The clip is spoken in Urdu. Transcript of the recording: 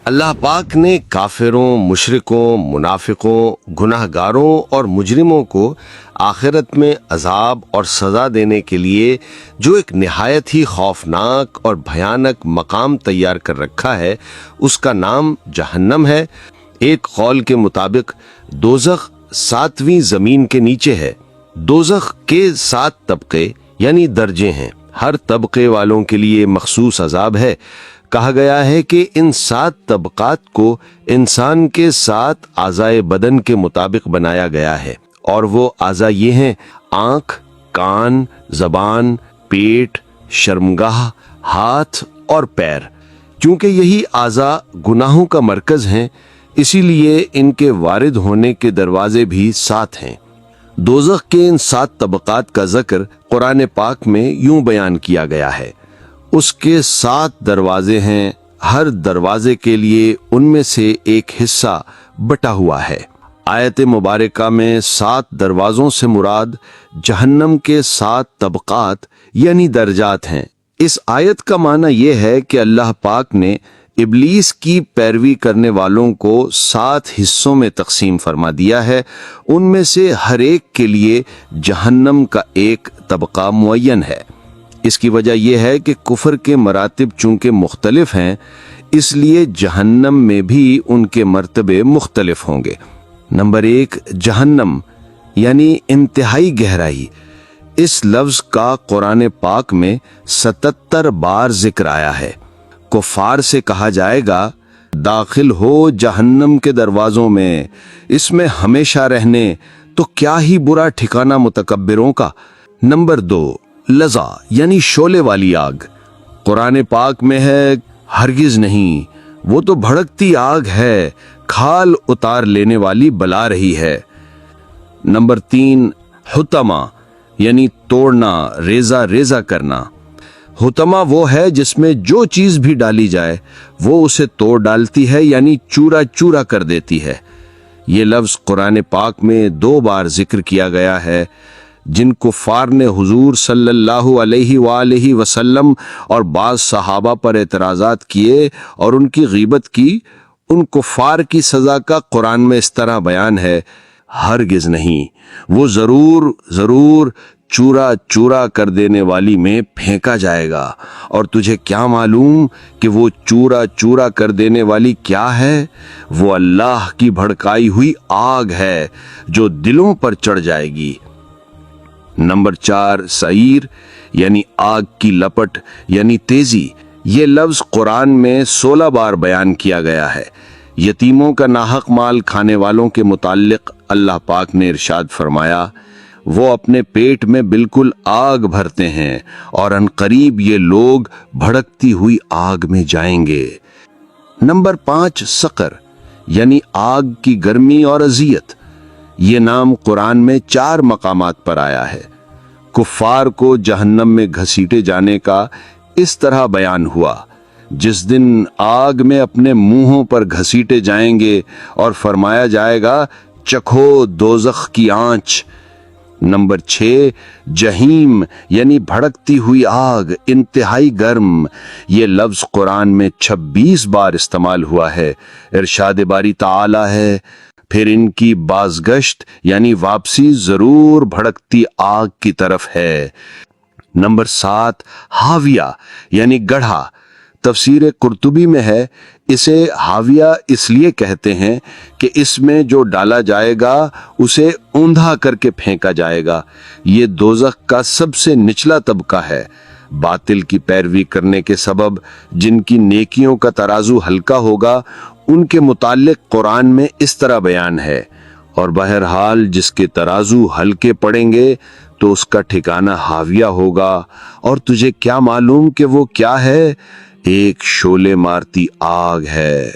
اللہ پاک نے کافروں، مشرکوں، منافقوں، گناہگاروں اور مجرموں کو آخرت میں عذاب اور سزا دینے کے لیے جو ایک نہایت ہی خوفناک اور بھیانک مقام تیار کر رکھا ہے، اس کا نام جہنم ہے۔ ایک قول کے مطابق دوزخ 7ویں زمین کے نیچے ہے۔ دوزخ کے 7 طبقے یعنی درجے ہیں۔ ہر طبقے والوں کے لیے مخصوص عذاب ہے۔ کہا گیا ہے کہ ان 7 طبقات کو انسان کے 7 اعضائے بدن کے مطابق بنایا گیا ہے، اور وہ اعضاء یہ ہیں: آنکھ، کان، زبان، پیٹ، شرمگاہ، ہاتھ اور پیر۔ کیونکہ یہی اعضاء گناہوں کا مرکز ہیں، اسی لیے ان کے وارد ہونے کے دروازے بھی 7 ہیں۔ دوزخ کے ان 7 طبقات کا ذکر قرآن پاک میں یوں بیان کیا گیا ہے: اس کے 7 دروازے ہیں، ہر دروازے کے لیے ان میں سے ایک حصہ بٹا ہوا ہے۔ آیت مبارکہ میں 7 دروازوں سے مراد جہنم کے 7 طبقات یعنی درجات ہیں۔ اس آیت کا معنی یہ ہے کہ اللہ پاک نے ابلیس کی پیروی کرنے والوں کو 7 حصوں میں تقسیم فرما دیا ہے۔ ان میں سے ہر ایک کے لیے جہنم کا ایک طبقہ معین ہے۔ اس کی وجہ یہ ہے کہ کفر کے مراتب چونکہ مختلف ہیں، اس لیے جہنم میں بھی ان کے مرتبے مختلف ہوں گے۔ نمبر 1، جہنم یعنی انتہائی گہرائی۔ اس لفظ کا قرآن پاک میں 77 بار ذکر آیا ہے۔ کفار سے کہا جائے گا: داخل ہو جہنم کے دروازوں میں، اس میں ہمیشہ رہنے، تو کیا ہی برا ٹھکانہ متکبروں کا۔ نمبر 2، لظا یعنی شعلے والی آگ۔ قرآن پاک میں ہے: ہرگز نہیں، وہ تو بھڑکتی آگ ہے، کھال اتار لینے والی بلا رہی ہے۔ نمبر 3، حطمہ یعنی توڑنا، ریزہ ریزہ کرنا۔ حطمہ وہ ہے جس میں جو چیز بھی ڈالی جائے وہ اسے توڑ ڈالتی ہے، یعنی چورا چورا کر دیتی ہے۔ یہ لفظ قرآن پاک میں 2 بار ذکر کیا گیا ہے۔ جن کفار نے حضور صلی اللہ علیہ وآلہ وسلم اور بعض صحابہ پر اعتراضات کیے اور ان کی غیبت کی، ان کفار کی سزا کا قرآن میں اس طرح بیان ہے: ہرگز نہیں، وہ ضرور ضرور چورا چورا کر دینے والی میں پھینکا جائے گا۔ اور تجھے کیا معلوم کہ وہ چورا چورا کر دینے والی کیا ہے؟ وہ اللہ کی بھڑکائی ہوئی آگ ہے جو دلوں پر چڑھ جائے گی۔ نمبر 4، سعیر یعنی آگ کی لپٹ یعنی تیزی۔ یہ لفظ قرآن میں 16 بار بیان کیا گیا ہے۔ یتیموں کا ناحق مال کھانے والوں کے متعلق اللہ پاک نے ارشاد فرمایا: وہ اپنے پیٹ میں بالکل آگ بھرتے ہیں اور عنقریب یہ لوگ بھڑکتی ہوئی آگ میں جائیں گے۔ نمبر 5، سقر یعنی آگ کی گرمی اور اذیت۔ یہ نام قرآن میں 4 مقامات پر آیا ہے۔ کفار کو جہنم میں گھسیٹے جانے کا اس طرح بیان ہوا: جس دن آگ میں اپنے منہوں پر گھسیٹے جائیں گے اور فرمایا جائے گا: چکھو دوزخ کی آنچ۔ نمبر 6، جہیم یعنی بھڑکتی ہوئی آگ، انتہائی گرم۔ یہ لفظ قرآن میں 26 بار استعمال ہوا ہے۔ ارشاد باری تعالی ہے: پھر ان کی بازگشت یعنی واپسی ضرور بھڑکتی آگ کی طرف ہے۔ نمبر 7، حاویہ یعنی گڑھا۔ تفسیر قرطبی میں ہے: اسے حاویہ اس لیے کہتے ہیں کہ اس میں جو ڈالا جائے گا اسے اوندھا کر کے پھینکا جائے گا۔ یہ دوزخ کا سب سے نچلا طبقہ ہے۔ باطل کی پیروی کرنے کے سبب جن کی نیکیوں کا ترازو ہلکا ہوگا، ان کے متعلق قرآن میں اس طرح بیان ہے: اور بہرحال جس کے ترازو ہلکے پڑیں گے تو اس کا ٹھکانہ حاویہ ہوگا۔ اور تجھے کیا معلوم کہ وہ کیا ہے؟ ایک شعلے مارتی آگ ہے۔